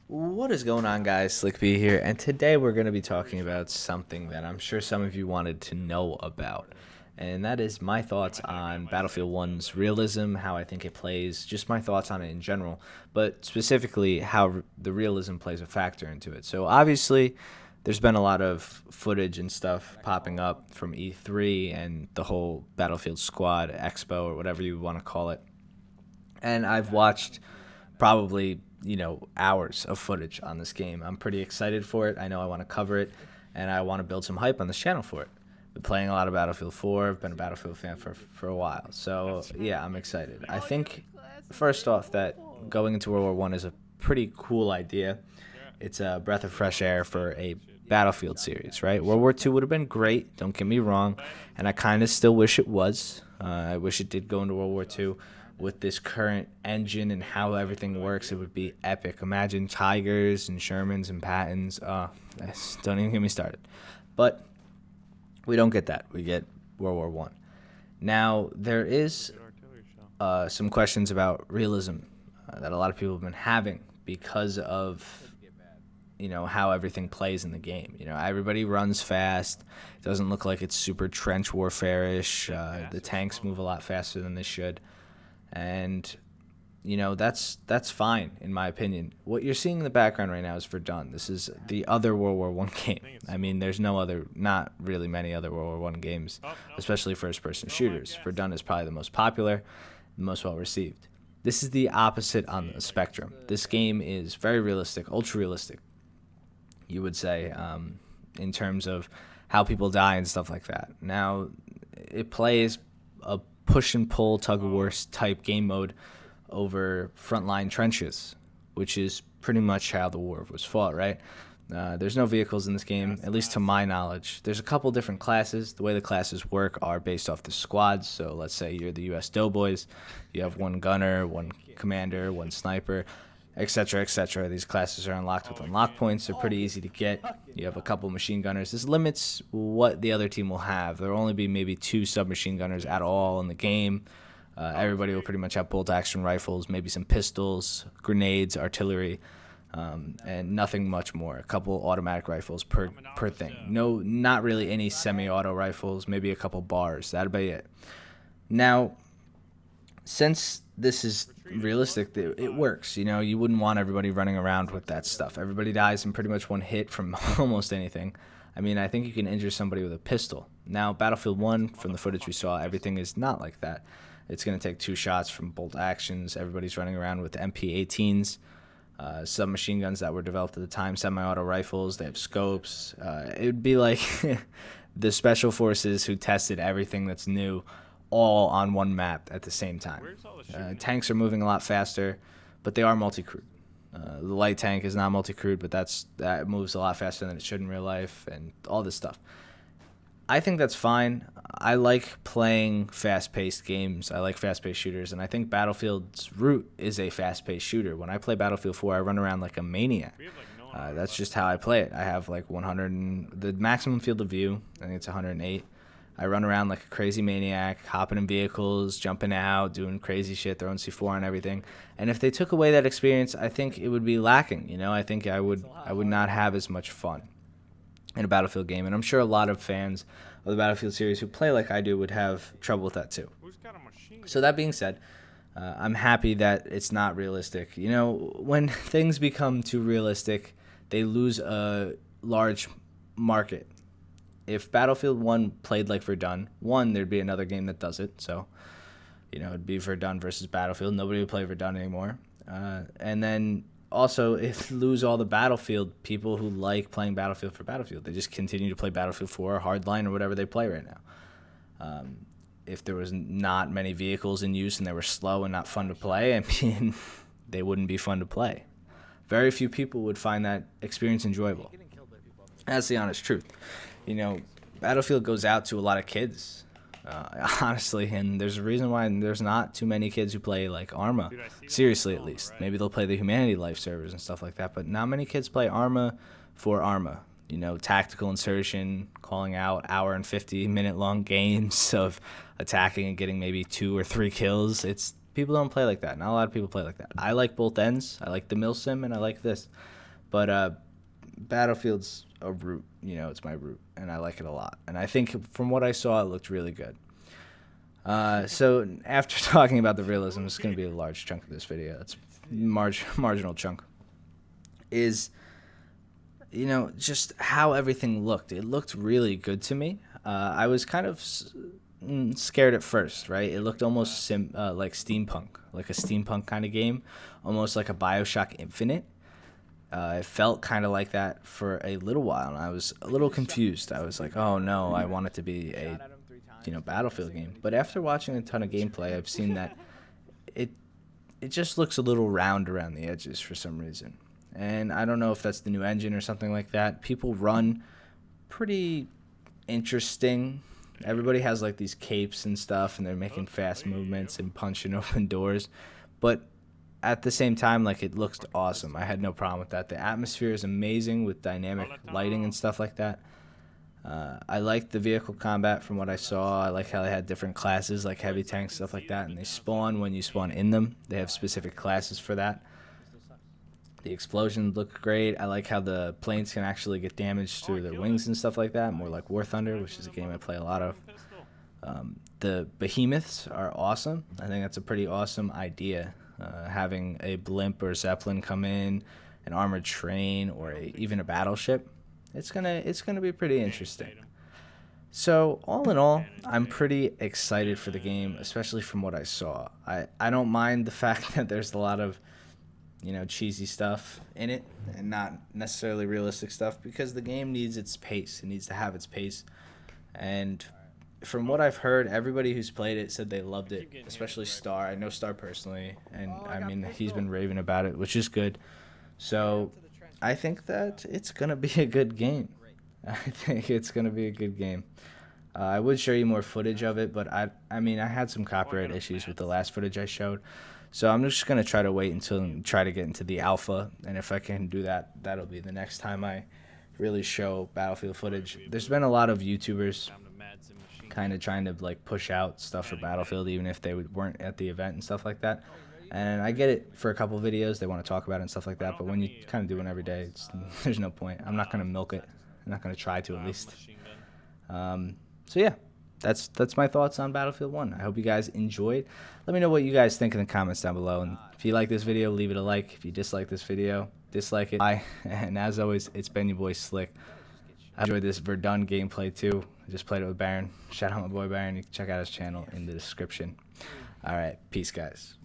What is going on, guys? Slick B here, and today we're going to be talking about something that I'm sure some of you wanted to know about, and that is my thoughts on Battlefield 1's realism, how I think it plays, just my thoughts on it in general, but specifically how the realism plays a factor into it. So obviously, there's been a lot of footage and stuff popping up from E3 and the whole Battlefield Squad Expo, or whatever you want to call it, and I've watched probably hours of footage on this game. I'm pretty excited for it. I know I want to cover it, and I want to build some hype on this channel for it. Been playing a lot of Battlefield 4. I've been a Battlefield fan for a while. So, yeah, I'm excited. I think, first off, that going into World War One is a pretty cool idea. It's a breath of fresh air for a Battlefield series, right? World War II would have been great, don't get me wrong, and I kind of still wish it was. I wish it did go into World War II. With this current engine and how everything works, it would be epic. Imagine Tigers and Shermans and Pattons. Don't even get me started. But we don't get that. We get World War One. Now, there is some questions about realism that a lot of people have been having because of how everything plays in the game. Everybody runs fast. It doesn't look like it's super trench warfare-ish. The tanks move a lot faster than they should. And, that's fine, in my opinion. What you're seeing in the background right now is Verdun. This is the other World War I game. I mean, there's not really many other World War I games, especially first-person shooters. Verdun is probably the most popular, the most well-received. This is the opposite on the spectrum. This game is very realistic, ultra-realistic, you would say, in terms of how people die and stuff like that. Now, it plays a push and pull tug of war type game mode over frontline trenches, which is pretty much how the war was fought, right? There's no vehicles in this game, at least to my knowledge. There's a couple different classes. The way the classes work are based off the squads. So let's say you're the U.S. Doughboys. You have one gunner, one commander, one sniper, etc., etc. These classes are unlocked with unlock points. They're pretty easy to get. You have a couple machine gunners. This limits what the other team will have. There will only be maybe 2 submachine gunners at all in the game. Everybody will pretty much have bolt-action rifles, maybe some pistols, grenades, artillery, and nothing much more. A couple automatic rifles per thing. No, not really any semi-auto rifles, maybe a couple bars. That'd be it. Now, since this is realistic, it works. You wouldn't want everybody running around with that stuff. Everybody dies in pretty much one hit from almost anything. I mean, I think you can injure somebody with a pistol. Now, Battlefield 1, from the footage we saw, everything is not like that. It's going to take 2 shots from bolt actions. Everybody's running around with MP-18s, submachine guns that were developed at the time, semi-auto rifles. They have scopes. It would be like the special forces who tested everything that's new all on one map at the same time. Tanks are moving a lot faster, but they are multi-crewed. The light tank is not multi-crewed, but that moves a lot faster than it should in real life, and all this stuff. I think that's fine. I like playing fast-paced games. I like fast-paced shooters, and I think Battlefield's root is a fast-paced shooter. When I play Battlefield 4, I run around like a maniac. That's just how I play it. I have like 100, the maximum field of view, I think it's 108. I run around like a crazy maniac, hopping in vehicles, jumping out, doing crazy shit, throwing C4 on everything. And if they took away that experience, I think it would be lacking. I think I would not have as much fun in a Battlefield game. And I'm sure a lot of fans of the Battlefield series who play like I do would have trouble with that too. So that being said, I'm happy that it's not realistic. When things become too realistic, they lose a large market. If Battlefield 1 played like Verdun, there'd be another game that does it. So, it'd be Verdun versus Battlefield. Nobody would play Verdun anymore. And then also, if you lose all the Battlefield people who like playing Battlefield for Battlefield, they just continue to play Battlefield 4 or Hardline or whatever they play right now. If there was not many vehicles in use and they were slow and not fun to play, they wouldn't be fun to play. Very few people would find that experience enjoyable. That's the honest truth. Battlefield goes out to a lot of kids. honestly, and there's a reason why there's not too many kids who play like Arma. Seriously, at least. Maybe they'll play the Humanity Life servers and stuff like that, but not many kids play Arma for Arma. You know, tactical insertion, calling out hour and 50-minute long games of attacking and getting maybe 2 or 3 kills. It's people don't play like that. Not a lot of people play like that. I like both ends. I like the mill sim and I like this, but Battlefield's a root. You know, it's my root, and I like it a lot. And I think from what I saw, it looked really good. So after talking about the realism, it's going to be a large chunk of this video. It's marginal chunk. Is, you know, just how everything looked. It looked really good to me. I was kind of scared at first, right? It looked almost like steampunk, like a steampunk kind of game, almost like a BioShock Infinite. It felt kind of like that for a little while, and I was a little confused. I was like, oh no, I want it to be a, you know, Battlefield game. But after watching a ton of gameplay, I've seen that it just looks a little round around the edges for some reason. And I don't know if that's the new engine or something like that. People run pretty interesting. Everybody has like these capes and stuff, and they're making fast movements and punching open doors. But at the same time, like, it looks awesome. I had no problem with that. The atmosphere is amazing with dynamic lighting and stuff like that. I liked the vehicle combat from what I saw. I like how they had different classes, like heavy tanks, stuff like that, and they spawn when you spawn in them. They have specific classes for that. The explosions look great. I like how the planes can actually get damaged through their wings and stuff like that, more like War Thunder, which is a game I play a lot of. The behemoths are awesome. I think that's a pretty awesome idea. Having a blimp or Zeppelin come in, an armored train, or even a battleship, it's gonna be pretty interesting. So all in all, I'm pretty excited for the game, especially from what I saw. I don't mind the fact that there's a lot of, you know, cheesy stuff in it and not necessarily realistic stuff, because the game needs its pace. It needs to have its pace. And from what I've heard, everybody who's played it said they loved it, especially Star. I know Star personally, and I mean, he's been raving about it, which is good. So I think that it's going to be a good game. I think it's going to be a good game. I would show you more footage of it, but I mean, I had some copyright issues with the last footage I showed. So I'm just going to try to wait until try to get into the alpha, and if I can do that, that'll be the next time I really show Battlefield footage. There's been a lot of YouTubers kind of trying to like push out stuff for Battlefield, even if they weren't at the event and stuff like that. And I get it, for a couple videos they want to talk about it and stuff like that, but when you kind of do one every day, there's no point. I'm not going to milk it. I'm not going to try to, at least. So yeah, that's my thoughts on Battlefield 1. I hope you guys enjoyed. Let me know what you guys think in the comments down below, and if you like this video, leave it a like. If you dislike this video, dislike it. Bye. And as always, it's been your boy Slick. I enjoyed this Verdun gameplay too. I just played it with Baron. Shout out my boy Baron. You can check out his channel in the description. All right, peace, guys.